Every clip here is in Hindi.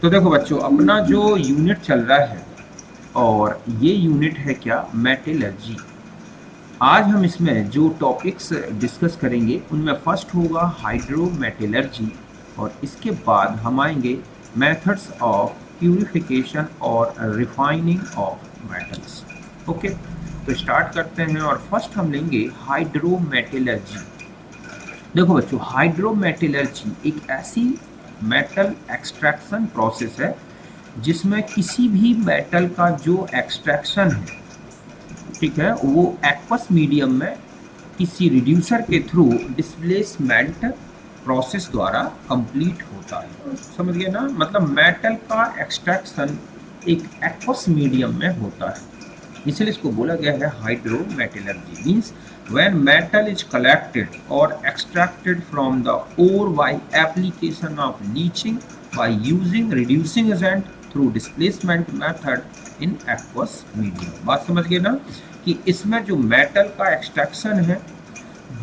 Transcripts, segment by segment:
तो देखो बच्चों, अपना जो यूनिट चल रहा है, और ये यूनिट है क्या, मेटलर्जी। आज हम इसमें जो टॉपिक्स डिस्कस करेंगे उनमें फर्स्ट होगा हाइड्रोमेटलर्जी, और इसके बाद हम आएंगे मेथड्स ऑफ प्यूरिफिकेशन और रिफाइनिंग ऑफ मेटल्स। ओके, तो स्टार्ट करते हैं, और फर्स्ट हम लेंगे हाइड्रोमेटलर्जी। देखो बच्चों, हाइड्रोमेटलर्जी एक ऐसी मेटल एक्सट्रैक्शन प्रोसेस है जिसमें किसी भी मेटल का जो एक्सट्रैक्शन है, ठीक है, वो एक्वस मीडियम में किसी रिड्यूसर के थ्रू डिस्प्लेसमेंट प्रोसेस द्वारा कंप्लीट होता है। समझ गए ना, मतलब मेटल का एक्सट्रैक्शन एक एक्वस मीडियम में होता है, इसलिए इसको बोला गया है hydrometallurgy. Means when metal is collected or extracted from the ore by application of leaching by using reducing agent through displacement method in aqueous medium। बात समझ गए ना, कि इसमें जो मेटल का एक्सट्रैक्शन है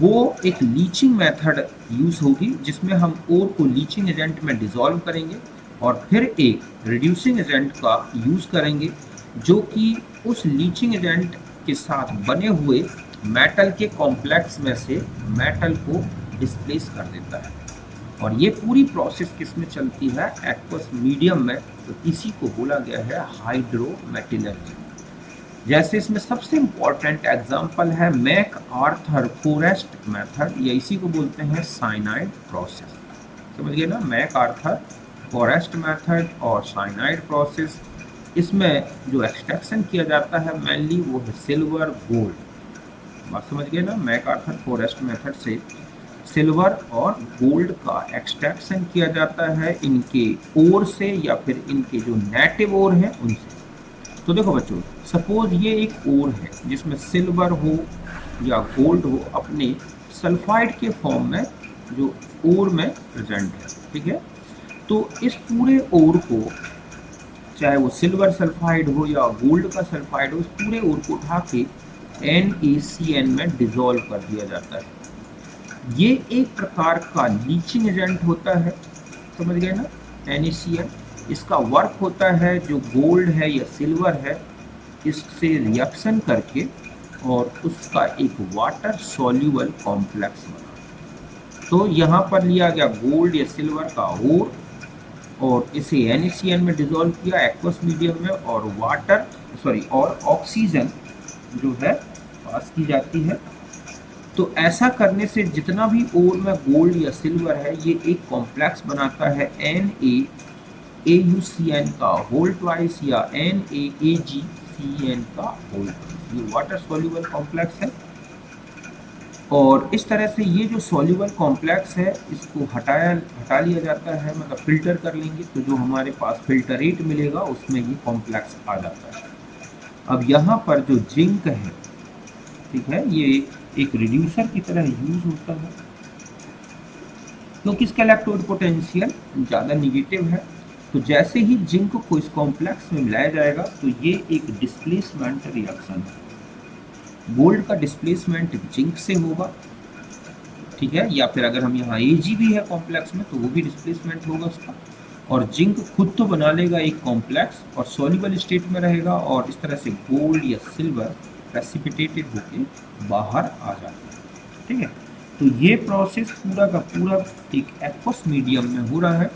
वो एक लीचिंग मेथड यूज होगी, जिसमें हम ओर को लीचिंग एजेंट में डिसॉल्व करेंगे और फिर एक रिड्यूसिंग एजेंट का यूज करेंगे, जो कि उस लीचिंग एजेंट के साथ बने हुए मेटल के कॉम्प्लेक्स में से मेटल को डिस्प्लेस कर देता है। और ये पूरी प्रोसेस किस में चलती है, एक्वस मीडियम में, तो इसी को बोला गया है हाइड्रोमेटलर्जी। जैसे इसमें सबसे इम्पॉर्टेंट एग्जांपल है मैक आर्थर फॉरेस्ट मेथड, या इसी को बोलते हैं साइनाइड प्रोसेस। समझ गए ना, मैक आर्थर फॉरेस्ट मेथड और साइनाइड प्रोसेस। इसमें जो एक्सट्रैक्शन किया जाता है मेनली वो है सिल्वर गोल्ड। बात समझ गए ना, मैक आर्थर फॉरेस्ट मेथड से सिल्वर और गोल्ड का एक्सट्रैक्शन किया जाता है इनके ओर से, या फिर इनके जो नेटिव ओर हैं उनसे। तो देखो बच्चों, सपोज ये एक ओर है जिसमें सिल्वर हो या गोल्ड हो अपने सल्फाइड के फॉर्म में जो ओर में प्रेजेंट है, ठीक है। तो इस पूरे ओर को, चाहे वो सिल्वर सल्फाइड हो या गोल्ड का सल्फाइड हो, इस पूरे ओर को उठा के NaCN में डिसॉल्व कर दिया जाता है। ये एक प्रकार का लीचिंग एजेंट होता है, समझ गए ना, NaCN। इसका वर्क होता है जो गोल्ड है या सिल्वर है इससे रिएक्शन करके और उसका एक वाटर सॉल्यूबल कॉम्प्लेक्स बना। तो यहाँ पर लिया गया गोल्ड या सिल्वर का ओर और इसे NaCN में डिसॉल्व किया एक्वस मीडियम में, और वाटर और ऑक्सीजन जो है पास की जाती है। तो ऐसा करने से जितना भी ओर में गोल्ड या सिल्वर है ये एक कॉम्प्लेक्स बनाता है NaAuCN का होल ट्वाइस या NaAgCN का होल ट्वाइस। ये वाटर सॉल्यूबल कॉम्प्लेक्स है, और इस तरह से ये जो सॉल्यूबल कॉम्प्लेक्स है इसको हटा लिया जाता है, मतलब फिल्टर कर लेंगे तो जो हमारे पास फिल्टरेट मिलेगा उसमें ये कॉम्प्लेक्स आ जाता है। अब यहाँ पर जो जिंक है, ठीक है, ये एक रिड्यूसर की तरह यूज होता है क्योंकि इसका इलेक्ट्रोड पोटेंशियल ज़्यादा निगेटिव है। तो जैसे ही जिंक को इस कॉम्प्लेक्स में मिलाया जाएगा तो ये एक डिस्प्लेसमेंट रिएक्शन है। गोल्ड का डिस्प्लेसमेंट जिंक से होगा, ठीक है, या फिर अगर हम यहाँ Ag भी है कॉम्प्लेक्स में तो वो भी डिस्प्लेसमेंट होगा उसका। और जिंक खुद तो बना लेगा एक कॉम्प्लेक्स और सॉल्युबल स्टेट में रहेगा, और इस तरह से गोल्ड या सिल्वर प्रेसिपिटेटेड होके बाहर आ जाता है, ठीक है। तो ये प्रोसेस पूरा का पूरा एक एक्वस मीडियम में हो रहा है,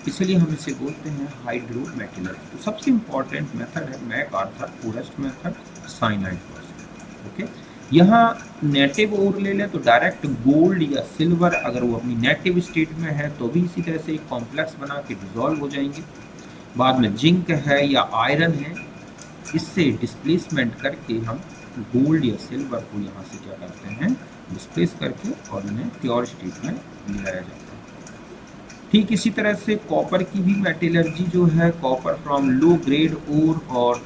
इसलिए हम इसे बोलते हैं हाइड्रोमेटलर्जी। तो सबसे इम्पॉर्टेंट मेथड है MacArthur forest method, cyanide process. Okay, यहाँ नेटिव ओर ले लें तो डायरेक्ट गोल्ड या सिल्वर अगर वो अपनी नेटिव स्टेट में है तो भी इसी तरह से एक कॉम्प्लेक्स बना के डिसॉल्व हो जाएंगे। बाद में जिंक है या आयरन है, इससे डिस्प्लेसमेंट करके हम गोल्ड या सिल्वर को यहाँ से क्या करते हैं, डिस्प्लेस करके और इन्हें प्योर स्टेट में ले आया जाता है। ठीक इसी तरह से कॉपर की भी मेटलर्जी जो है, कॉपर फ्रॉम लो ग्रेड ओर और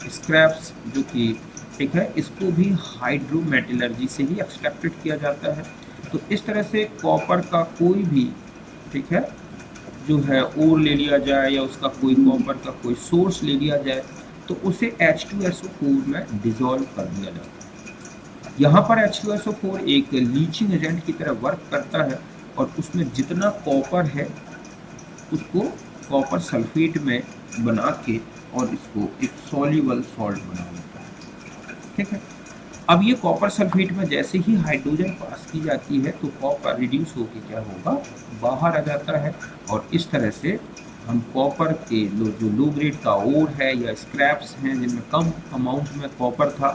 स्क्रैप्स जो कि, ठीक है, इसको भी हाइड्रोमेटलर्जी से ही एक्सट्रैक्टेड किया जाता है। तो इस तरह से कॉपर का कोई भी, ठीक है, जो है ओर ले लिया जाए या उसका कोई कॉपर का कोई सोर्स ले लिया जाए तो उसे H2SO4 में डिसॉल्व कर दिया जाता है। यहाँ पर H2SO4 एक लीचिंग एजेंट की तरह वर्क करता है और उसमें जितना कॉपर है उसको कॉपर सल्फेट में बना के और इसको एक सॉल्युबल सॉल्ट बना लेता है। ठीक है, अब ये कॉपर सल्फेट में जैसे ही हाइड्रोजन पास की जाती है तो कॉपर रिड्यूस होके क्या होगा, बाहर आ जाता है। और इस तरह से हम कॉपर के जो लो ग्रेड का ओर है या स्क्रैप्स हैं जिनमें कम अमाउंट में कॉपर था,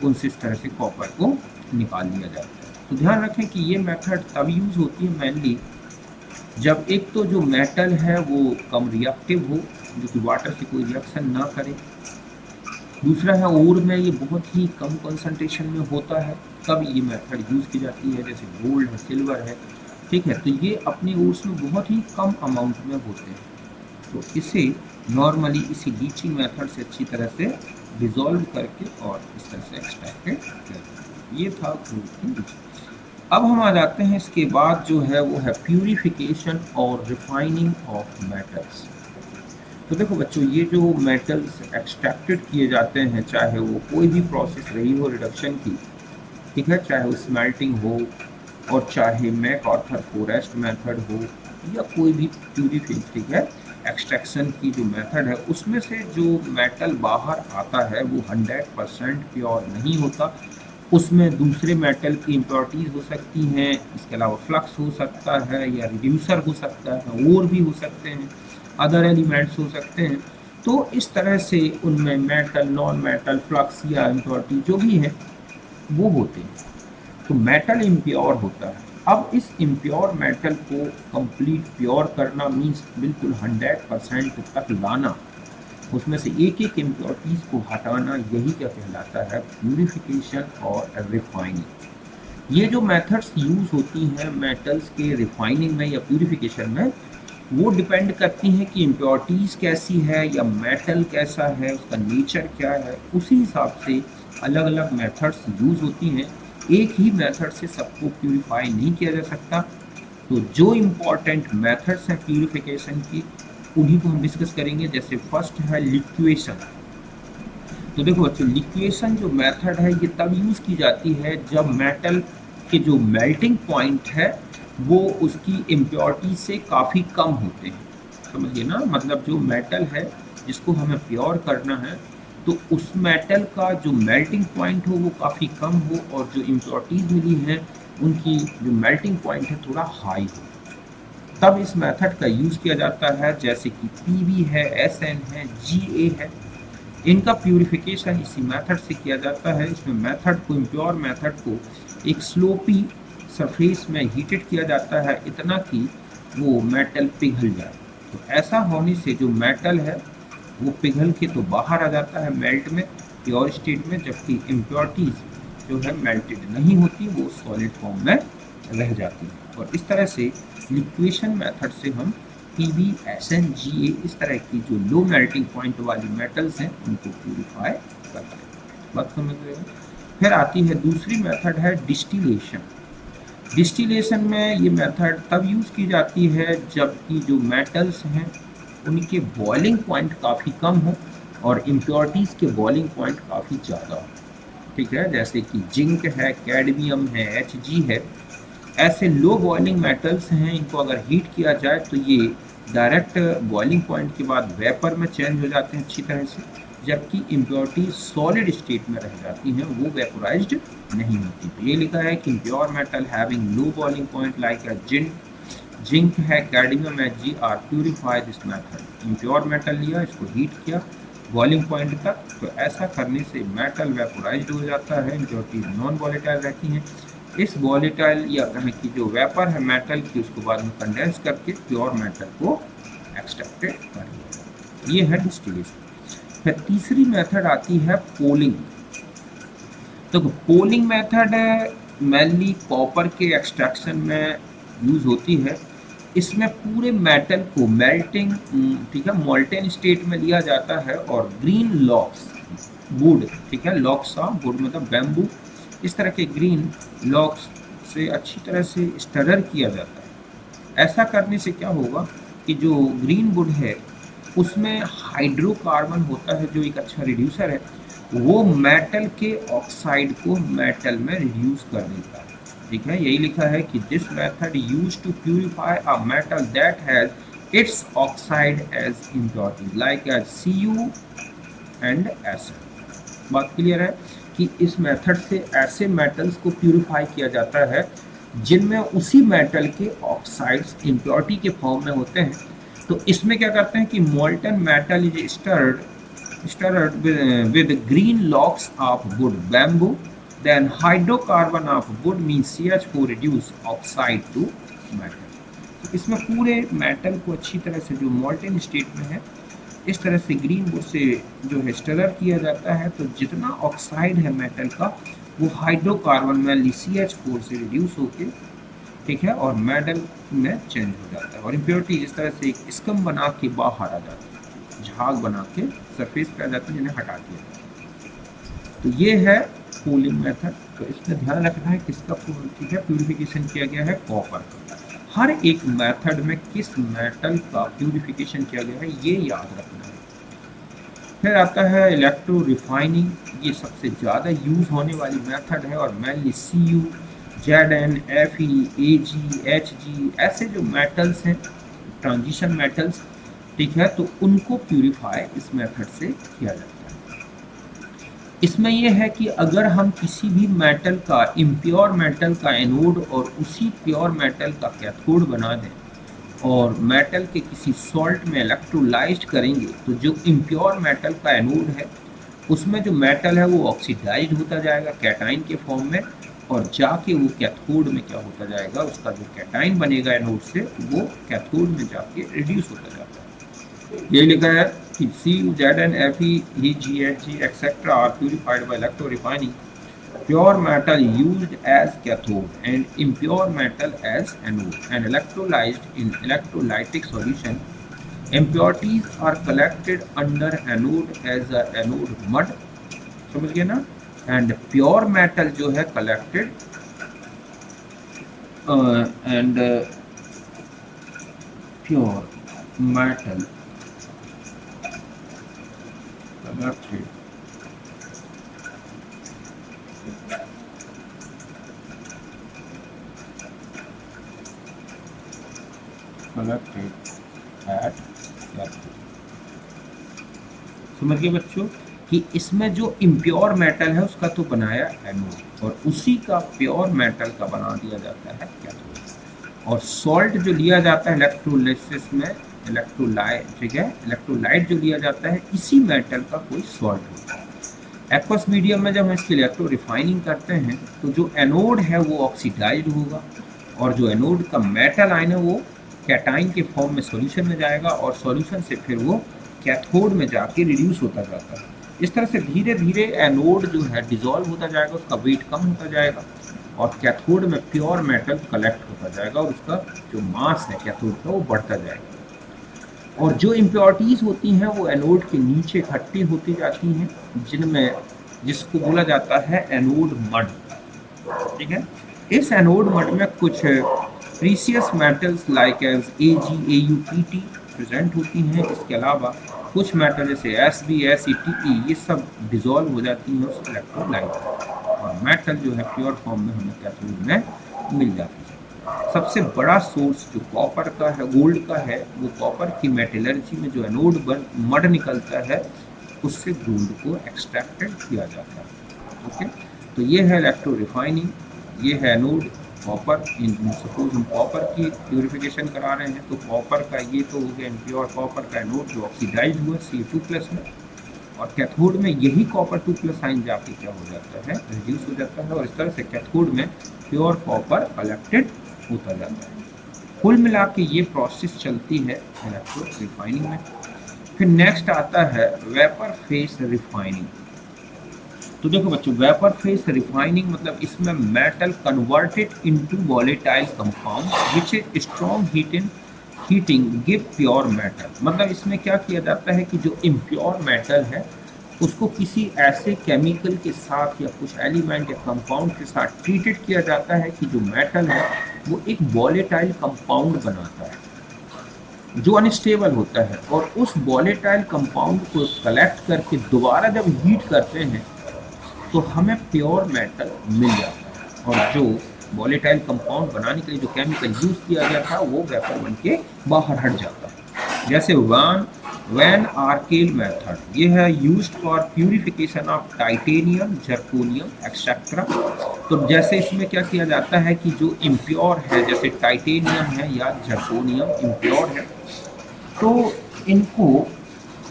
उनसे इस तरह से कॉपर को निकाल लिया जाता है। तो ध्यान रखें कि ये मेथड तब यूज़ होती है मेनली जब एक तो जो मेटल है वो कम रिएक्टिव हो, जो कि वाटर से कोई रिएक्शन ना करे। दूसरा है ओर में ये बहुत ही कम कंसंट्रेशन में होता है, तब ये मेथड यूज़ की जाती है, जैसे गोल्ड है, सिल्वर है। ठीक है, तो ये अपने ओर्स में बहुत ही कम अमाउंट में होते हैं, तो इसे नॉर्मली इसी लीचिंग मेथड से अच्छी तरह से डिज़ोल्व करके और इस तरह से एक्सट्रैक्टेड करते हैं। ये था लीचिंग। अब हम आ जाते हैं इसके बाद जो है वो है प्यूरिफिकेशन और रिफाइनिंग ऑफ मेटल्स। तो देखो बच्चों, ये जो मेटल्स एक्सट्रैक्टेड किए जाते हैं, चाहे वो कोई भी प्रोसेस रही हो रिडक्शन की, ठीक है, चाहे वो स्मेल्टिंग हो और चाहे मैकआर्थर फोरेस्ट मेथड हो या कोई भी प्यूरिफिकेशन, ठीक है, एक्सट्रैक्शन की जो मेथड है, उसमें से जो मेटल बाहर आता है वो 100% प्योर नहीं होता। उसमें दूसरे मेटल की इम्प्योरिटीज़ हो सकती हैं, इसके अलावा फ्लक्स हो सकता है या रिड्यूसर हो सकता है, और भी हो सकते हैं, अदर एलिमेंट्स हो सकते हैं। तो इस तरह से उनमें मेटल, नॉन मेटल, फ्लक्स या इम्प्योरिटी जो भी है वो होते हैं। तो मेटल इम्प्योर होता है। अब इस इम्प्योर मेटल को कंप्लीट प्योर करना मीन्स बिल्कुल 100% तक लाना, उसमें से एक एक इम्प्योरिटीज़ को हटाना, यही क्या कहलाता है, प्यूरिफिकेशन और रिफाइनिंग। ये जो मेथड्स यूज़ होती हैं मेटल्स के रिफाइनिंग में या प्यूरिफिकेशन में, वो डिपेंड करती हैं कि इम्प्योरिटीज़ कैसी है या मेटल कैसा है, उसका नेचर क्या है, उसी हिसाब से अलग अलग मेथड्स यूज़ होती हैं। एक ही मेथड से सबको प्यूरिफाई नहीं किया जा सकता। तो जो इम्पॉर्टेंट मेथड्स हैं प्यूरिफिकेशन की, उन्हीं को हम डिस्कस करेंगे। जैसे फर्स्ट है लिक्विएशन। तो देखो बच्चों, लिक्विएशन जो मेथड है ये तब यूज़ की जाती है जब मेटल के जो मेल्टिंग पॉइंट है वो उसकी इम्प्योरिटी से काफ़ी कम होते हैं। समझिए ना, मतलब जो मेटल है जिसको हमें प्योर करना है, तो उस मेटल का जो मेल्टिंग पॉइंट हो वो काफ़ी कम हो और जो इम्प्योरिटीज़ मिली हैं उनकी जो मेल्टिंग पॉइंट है थोड़ा हाई हो, तब इस मेथड का यूज़ किया जाता है। जैसे कि पीवी है, एसएन है, जीए है, इनका प्यूरिफिकेशन इसी मेथड से किया जाता है। इसमें मेथड को, इम्प्योर मेथड को एक स्लोपी सरफेस में हीटेड किया जाता है, इतना कि वो मेटल पिघल जाए। तो ऐसा होने से जो मेटल है वो पिघल के तो बाहर आ जाता है मेल्ट में, प्योर स्टेट में, जबकि इम्प्योरिटीज़ जो है मेल्टेड नहीं होती, वो सॉलिड फॉर्म में रह जाती है। और इस तरह से लिक्विएशन मेथड से हम पीबी, एसएन, जीए, इस तरह की जो लो मेल्टिंग पॉइंट वाली मेटल्स हैं उनको प्यूरिफाई करते हैं। बात समझ रहे हैं। फिर आती है दूसरी मेथड है डिस्टिलेशन। डिस्टिलेशन में ये मेथड तब यूज़ की जाती है जबकि जो मेटल्स हैं उनके बॉइलिंग पॉइंट काफ़ी कम हो और इम्प्योरिटीज़ के बॉइलिंग पॉइंट काफ़ी ज़्यादा हो। ठीक है, जैसे कि जिंक है, कैडमियम है, एचजी है, ऐसे लो बॉइलिंग मेटल्स हैं, इनको अगर हीट किया जाए तो ये डायरेक्ट बॉइलिंग पॉइंट के बाद वेपर में चेंज हो जाते हैं अच्छी तरह से, जबकि इम्प्योरिटी सॉलिड स्टेट में रह जाती हैं, वो वेपोराइज्ड नहीं होती। तो ये लिखा है कि impure metal having low boiling point like zinc है, कैडमियम है, जी are purify this method. Impure metal लिया, इसको हीट किया बॉइलिंग पॉइंट तक, तो ऐसा करने से मेटल वेपोराइज्ड हो जाता है, इम्प्योरिटी नॉन वॉलेटाइल रहती हैं। इस वॉलेटाइल या कहें कि जो वेपर है मेटल की, उसको बाद में कंडेंस करके प्योर मेटल को एक्सट्रैक्टेड कर लिया जाता है। ये है डिस्टिलेशन। फिर तीसरी मेथड आती है पोलिंग। तो पोलिंग मेथड मेनली कॉपर के एक्सट्रैक्शन में यूज़ होती है। इसमें पूरे मेटल को मेल्टिंग, ठीक है, मोल्टेन स्टेट में लिया जाता है और ग्रीन लॉक्स वुड, ठीक है, लॉक्स ऑफ वुड मतलब बैम्बू, इस तरह के ग्रीन लॉक्स से अच्छी तरह से स्टरर किया जाता है। ऐसा करने से क्या होगा कि जो ग्रीन वुड है उसमें हाइड्रोकार्बन होता है जो एक अच्छा रिड्यूसर है, वो मेटल के ऑक्साइड को मेटल में रिड्यूस कर देता है। ठीक है, यही लिखा है कि this method used to purify a metal that has its oxide as impurity like as Cu and Sn। बात क्लियर है कि इस मेथड से ऐसे मेटल्स को प्यूरिफाई किया जाता है जिनमें उसी मेटल के ऑक्साइड्स इम्प्योरिटी के फॉर्म में होते हैं। तो इसमें क्या करते हैं कि molten metal is stirred with green logs of wood bamboo, then hydrocarbon of wood means CH4 reduce oxide to metal। तो इसमें पूरे मेटल को अच्छी तरह से जो मोल्टन स्टेट में है इस तरह से ग्रीन वुड से जो है स्टरर किया जाता है, तो जितना ऑक्साइड है मेटल का वो हाइड्रोकार्बन में CH4 से रिड्यूस होके, ठीक है, और मेटल में चेंज हो जाता है और इम्प्योरिटी इस तरह से एक स्कम बना के बाहर आ जाती है, झाग बना के सरफेस पे आ जाती है जिन्हें हटा दिया जाता है। तो ये है कूलिंग मेथड। तो इसमें ध्यान रखना है किसका, ठीक है, प्यूरिफिकेशन किया गया है कॉपर का। हर एक मेथड में किस मेटल का प्यूरिफिकेशन किया गया है ये याद रखना है। फिर आता है इलेक्ट्रो रिफाइनिंग, ये सबसे ज़्यादा यूज़ होने वाली मेथड है और mainly Cu, Zn, Fe, Ag, Hg ऐसे जो मेटल्स हैं ट्रांजिशन मेटल्स, ठीक है, तो उनको प्यूरिफाई इस मेथड से किया जाता है। इसमें यह है कि अगर हम किसी भी मेटल का, इम्प्योर मेटल का एनोड और उसी प्योर मेटल का कैथोड बना दें और मेटल के किसी सॉल्ट में इलेक्ट्रोलाइज्ड करेंगे, तो जो इम्प्योर मेटल का एनोड है उसमें जो मेटल है वो ऑक्सीडाइज्ड होता जाएगा कैटाइन के फॉर्म में, और जाके वो कैथोड में क्या होता जाएगा, उसका जो कैटाइन बनेगा एनोड से वो कैथोड में जाके रिड्यूस होता जाता है। ये लिखा है कि Cu, Zn, Fe, Eg, Hg etc. are purified by electrorefining. Pure metal used as cathode and impure metal as anode and electrolyzed in electrolytic solution. Impurities are collected under anode as a anode mud, समझ गए ना, and pure metal जो है collected and pure metal collected at cathode। समझ गए बच्चों कि इसमें जो इम्प्योर मेटल है उसका तो बनाया एनोड और उसी का प्योर मेटल का बना दिया जाता है कैथोड। और सॉल्ट जो लिया जाता है इलेक्ट्रोलिसिस में, इलेक्ट्रोलाइट, ठीक है, इलेक्ट्रोलाइट जो लिया जाता है इसी मेटल का कोई सॉल्ट होता है। एक्वस मीडियम में जब हम इसकी इलेक्ट्रो रिफाइनिंग करते हैं तो जो एनोड है वो ऑक्सीडाइज्ड होगा और जो एनोड का मेटल आयन है वो कैटाइन के फॉर्म में सॉल्यूशन में जाएगा और सॉल्यूशन से फिर वो कैथोड में जाके रिड्यूस होता जाता है। इस तरह से धीरे धीरे एनोड जो है डिजॉल्व होता जाएगा, उसका वेट कम होता जाएगा और कैथोड में प्योर मेटल कलेक्ट होता जाएगा और उसका जो मास है कैथोड का वो बढ़ता जाएगा। और जो इम्प्योरिटीज़ होती हैं वो एनोड के नीचे इकट्ठी होती जाती हैं, जिनमें जिसको बोला जाता है एनोड मड, ठीक है। इस एनोड मड में कुछ precious metals like as AgAuPt present होती हैं। इसके अलावा कुछ मेटल जैसे Sb, SeTe ये सब डिजॉल्व हो जाती हैं उस इलेक्ट्रोलाइट और मेटल जो है प्योर फॉर्म में हमें कैथोड में मिल जाती है। सबसे बड़ा सोर्स जो कॉपर का है, गोल्ड का है, वो कॉपर की मेटलर्जी में जो एनोड मड निकलता है उससे गोल्ड को एक्सट्रैक्टेड किया जाता है। ओके, तो ये है इलेक्ट्रो रिफाइनिंग, ये है एनोड कॉपर। सपोज हम कॉपर की प्यूरिफिकेशन करा रहे हैं तो कॉपर का ये तो हो गया इम्प्योर कॉपर का एनोड जो ऑक्सीडाइज हुआ Ca2+ में, और कैथोड में यही कॉपर 2+ आयन जाके क्या हो जाता है, रिड्यूस हो जाता है और इस तरह से कैथोड में प्योर कॉपर कलेक्टेड होता जाता है। कुल मिला के ये प्रोसेस चलती है इलेक्ट्रो रिफाइनिंग में। फिर नेक्स्ट आता है वेपर फेस रिफाइनिंग। तो देखो बच्चों, वेपर फेस रिफाइनिंग मतलब इसमें metal converted into volatile compound which is strong heating give pure metal. मतलब इसमें क्या किया जाता है कि जो इम्प्योर मेटल है उसको किसी ऐसे केमिकल के साथ या कुछ एलिमेंट या कंपाउंड के साथ ट्रीटेड किया जाता है कि जो मेटल है वो एक वॉलेटाइल कंपाउंड बनाता है जो अनस्टेबल होता है, और उस वॉलेटाइल कंपाउंड को कलेक्ट करके दोबारा जब हीट करते हैं तो हमें प्योर मेटल मिल जाता है। और जो वॉलेटाइल कंपाउंड बनाने के लिए जो केमिकल यूज किया गया था वो वेपर बन के बाहर हट जाता है। जैसे वैन आर्केल मेथड, ये है used for purification of titanium, zirconium etcetera. तो जैसे इसमें क्या किया जाता है कि जो इम्प्योर है, जैसे टाइटेनियम है या जर्कोनियम इम्प्योर है, तो इनको,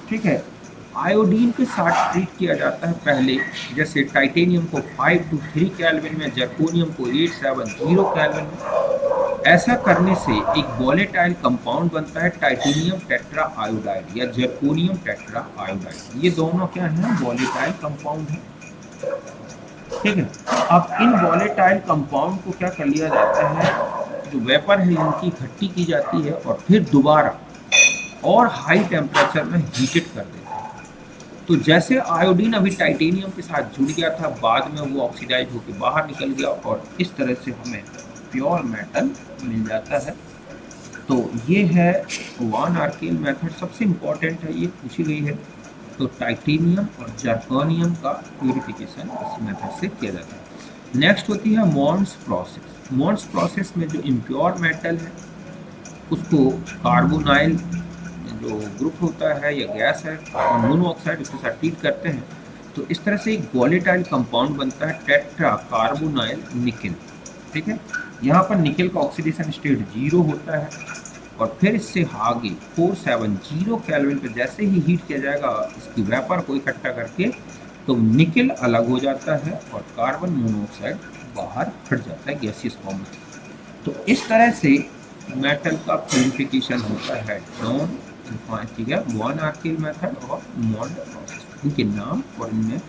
ठीक है, आयोडीन के साथ ट्रीट किया जाता है पहले। जैसे टाइटेनियम को 5 to 3 केल्विन में, जर्कोनियम को 870 केल्विन में। ऐसा करने से एक वोलेटाइल कंपाउंड बनता है टाइटेनियम टेट्रा आयोडाइड या जर्कोनियम टेट्रा आयोडाइड। ये दोनों क्या है, वोलेटाइल कंपाउंड है, ठीक है। अब इन वोलेटाइल कंपाउंड को क्या कर लिया जाता है, जो वेपर है इनकी इकट्ठी की जाती है और फिर दोबारा और हाई टेम्परेचर में हीटेड कर देते हैं। तो जैसे आयोडीन अभी टाइटेनियम के साथ जुड़ गया था, बाद में वो ऑक्सीडाइज होकर बाहर निकल गया और इस तरह से हमें प्योर मेटल मिल जाता है। तो ये है वान आर्केल मेथड, सबसे इम्पॉर्टेंट है, ये पूछी गई है। तो टाइटेनियम और जर्कोनियम का प्यूरिफिकेशन इस मेथड से किया जाता है। नेक्स्ट होती है मॉन्स प्रोसेस। मॉन्स प्रोसेस में जो इम्प्योर मेटल है उसको कार्बोनाइल जो ग्रुप होता है या गैस है, कार्बन मोनोऑक्साइड, उसके साथ ट्रीट करते हैं। तो इस तरह से एक वोलेटाइल कंपाउंड बनता है टेट्रा कार्बोनाइल निकेल, ठीक है। यहाँ पर निकेल का ऑक्सीडेशन स्टेट 0 होता है और फिर इससे आगे 470 केल्विन पे जैसे ही हीट किया जाएगा इसकी वेपर को इकट्ठा करके, तो निकेल अलग हो जाता है और कार्बन मोनोऑक्साइड बाहर फट जाता है गैसियस फॉर्म में। तो इस तरह से मेटल का प्यूरिफिकेशन होता है जॉन, ठीक है, वन आर्केल मेथड और मॉन्ड प्रोसेस। इनके नाम और इनमें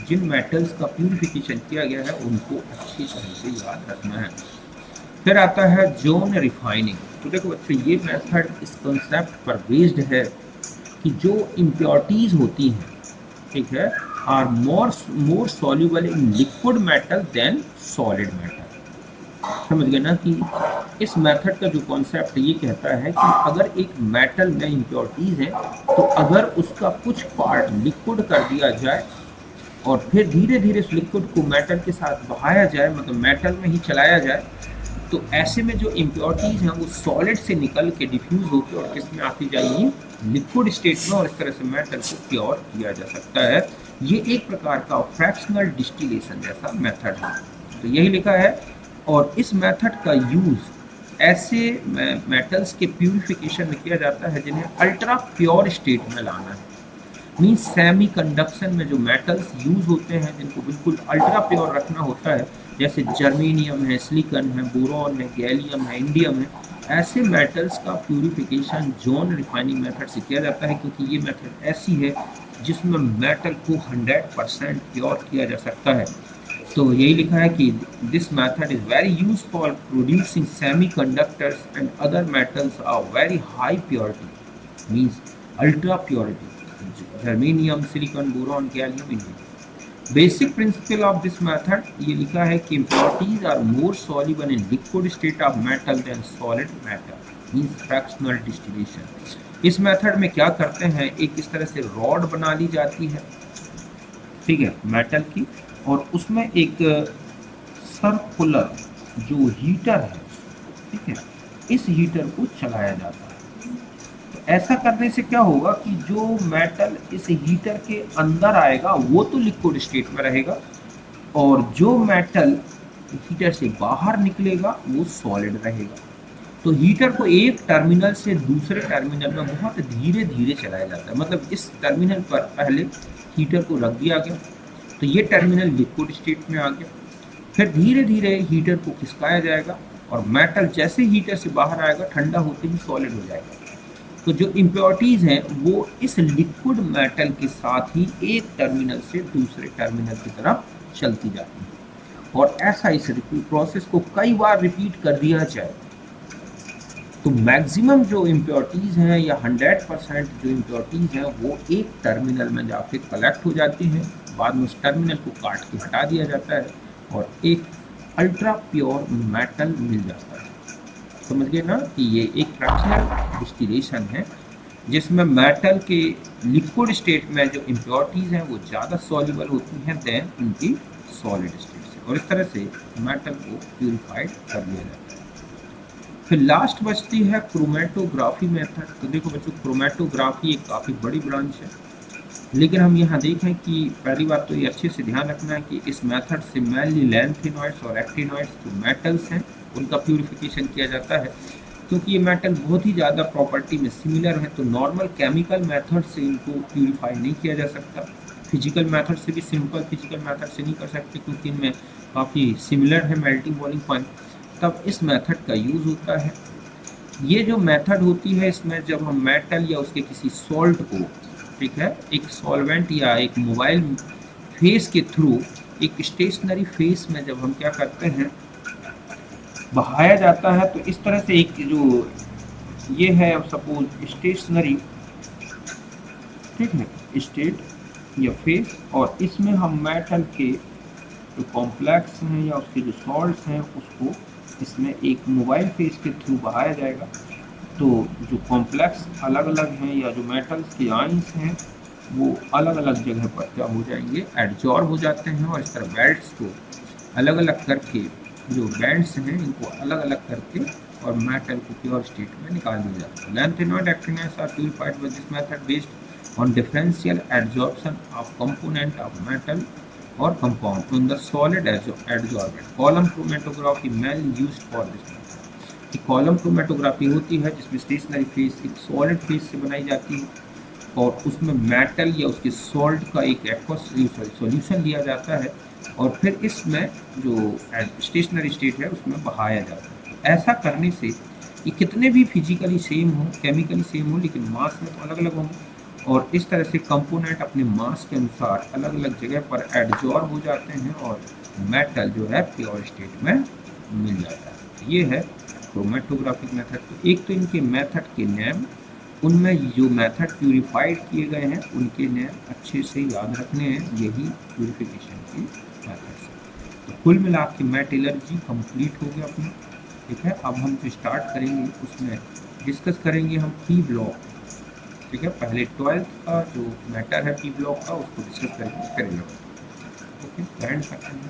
जिन मेटल्स का प्यूरिफिकेशन किया गया है उनको अच्छी तरह से याद रखना है। फिर आता है जोन रिफाइनिंग। तो देखो बच्चों, ये मेथड इस कंसेप्ट पर बेस्ड है कि जो इम्प्योरिटीज होती हैं, ठीक है, are more soluble in liquid metal than solid metal. समझ गए ना कि इस मेथड का जो कॉन्सेप्ट ये कहता है कि अगर एक मेटल में इम्प्योरिटीज है तो अगर उसका कुछ पार्ट लिक्विड कर दिया जाए और फिर धीरे धीरे उस लिक्विड को मेटल के साथ बहाया जाए, मतलब मेटल में ही चलाया जाए, तो ऐसे में जो इम्प्योरिटीज हैं वो सॉलिड से निकल के डिफ्यूज होकर और किस में आती जाएगी, लिक्विड स्टेट में, और इस तरह से मेटल को प्योर किया जा सकता है। ये एक प्रकार का फ्रैक्शनल डिस्टिलेशन जैसा मेथड है, तो यही लिखा है। और इस मेथड का यूज ऐसे मेटल्स के प्यूरिफिकेशन में किया जाता है जिन्हें अल्ट्रा प्योर स्टेट में लाना है। मीन्स सेमी कंडक्शन में जो मेटल्स यूज होते हैं जिनको बिल्कुल अल्ट्रा प्योर रखना होता है, जैसे जर्मेनियम है, सिलिकॉन है, बोरॉन है, गैलियम है, इंडियम है, ऐसे मेटल्स का प्यूरिफिकेशन जॉन रिफाइनिंग मेथड से किया जाता है, क्योंकि ये मेथड ऐसी है जिसमें मेटल को 100% प्योर किया जा सकता है। तो यही लिखा है कि this method is very use for producing semiconductors and other metals of very high purity, means ultra purity, germanium, silicon, boron, gallium, indium. Basic principle of this method, ये लिखा है कि impurities are more soluble in liquid state of metal than solid metal, means fractional distillation. इस मेथड में क्या करते हैं, एक इस तरह से रॉड बना ली जाती है, ठीक है, मेटल की, और उसमें एक सर्कुलर जो हीटर है, ठीक है, इस हीटर को चलाया जाता है। तो ऐसा करने से क्या होगा कि जो मेटल इस हीटर के अंदर आएगा वो तो लिक्विड स्टेट में रहेगा, और जो मेटल हीटर से बाहर निकलेगा वो सॉलिड रहेगा। तो हीटर को एक टर्मिनल से दूसरे टर्मिनल में बहुत धीरे धीरे चलाया जाता है, मतलब इस टर्मिनल पर पहले हीटर को रख दिया गया तो ये टर्मिनल लिक्विड स्टेट में आ गया, फिर धीरे धीरे हीटर को खिसकाया जाएगा और मेटल जैसे हीटर से बाहर आएगा ठंडा होते ही सॉलिड हो जाएगा। तो जो इम्प्योरिटीज हैं वो इस लिक्विड मेटल के साथ ही एक टर्मिनल से दूसरे टर्मिनल की तरफ चलती जाती हैं, और ऐसा इस प्रोसेस को कई बार रिपीट कर दिया जाए तो मैक्सिमम जो इम्प्योरिटीज़ हैं या 100% जो इम्प्योरिटीज़ हैं वो एक टर्मिनल में जाके कलेक्ट हो जाती हैं, बाद में उस टर्मिनल को काट के हटा दिया जाता है और एक अल्ट्रा प्योर मेटल मिल जाता है। समझ गए ना कि ये एक फ्रैक्शनल डिस्टिलेशन है जिसमें मेटल के लिक्विड स्टेट में जो इम्प्योरिटीज़ हैं वो ज़्यादा सॉल्युबल होती हैं देन उनकी सॉलिड स्टेट से, और इस तरह से मेटल को प्यूरिफाइड कर लिया जाता है। फिर लास्ट बचती है क्रोमेटोग्राफी मेथड। तो देखो बच्चों, क्रोमेटोग्राफी एक काफ़ी बड़ी ब्रांच है, लेकिन हम यहाँ देखें कि पहली बात तो ये अच्छे से ध्यान रखना है कि इस मेथड से मेनली लैंथेनॉइड्स और एक्टिनॉइड्स जो मेटल्स हैं उनका प्यूरिफिकेशन किया जाता है, क्योंकि ये मेटल बहुत ही ज़्यादा प्रॉपर्टी में सिमिलर है। तो नॉर्मल केमिकल मेथड से इनको प्यूरिफाई नहीं किया जा सकता, फिजिकल मेथड से भी सिंपल फिजिकल मेथड से नहीं कर सकते, क्योंकि इनमें काफ़ी सिमिलर है मेल्टिंग बॉइलिंग पॉइंट। तब इस मेथड का यूज़ होता है। ये जो मेथड होती है, इसमें जब हम मेटल या उसके किसी सॉल्ट को, ठीक है, एक सॉल्वेंट या एक मोबाइल फेस के थ्रू एक स्टेशनरी फेस में जब हम क्या करते हैं, बहाया जाता है, तो इस तरह से एक जो ये है, अब सपोज स्टेशनरी, ठीक है, स्टेट या फेस, और इसमें हम मेटल के जो कॉम्प्लेक्स हैं या उसके जो सॉल्ट्स हैं उसको इसमें एक मोबाइल फेस के थ्रू बहाया जाएगा। तो जो कॉम्प्लेक्स अलग अलग हैं या जो मेटल्स के आयंस हैं वो अलग अलग जगह पर क्या हो जाएंगे, एडजॉर्ब हो जाते हैं, और इस तरह बेल्ट्स को अलग अलग करके, जो बैंड्स हैं इनको अलग अलग करके और मेटल को प्योर स्टेट में निकाल दिया जाता है। Lanthanoid actinoids are purified by this method based on differential adsorption of component of metal or compound on the solid adsorbent. Column chromatography mainly used for this method. कि कॉलम क्रोमेटोग्राफी होती है जिसमें स्टेशनरी फेस एक सॉलिड फेस से बनाई जाती है, और उसमें मेटल या उसके सॉल्ट का एक एक्वस सॉल्यूशन लिया जाता है, और फिर इसमें जो स्टेशनरी स्टेट है उसमें बहाया जाता है। ऐसा करने से ये कितने भी फिजिकली सेम हो, केमिकली सेम हो, लेकिन मास में तो अलग अलग होंगे, और इस तरह से कंपोनेंट अपने मास के अनुसार अलग अलग जगह पर एडजॉर्ब हो जाते हैं और मेटल जो है प्योर स्टेट में मिल जाता है। ये है क्रोमेटोग्राफिक मेथड। तो एक तो इनके मेथड के नेम, उनमें जो मेथड प्यूरिफाइड किए गए हैं उनके नेम अच्छे से याद रखने हैं, यही प्यूरिफिकेशन की मेथड है। तो कुल मिला के मेटलर्जी कंप्लीट हो गया अपना, ठीक है। अब हम जो स्टार्ट करेंगे उसमें डिस्कस करेंगे हम पी ब्लॉक, ठीक है। पहले 12th का जो मैटर है पी ब्लॉक का उसको डिस्कस करेंगे, ओके, एंड सेकंड।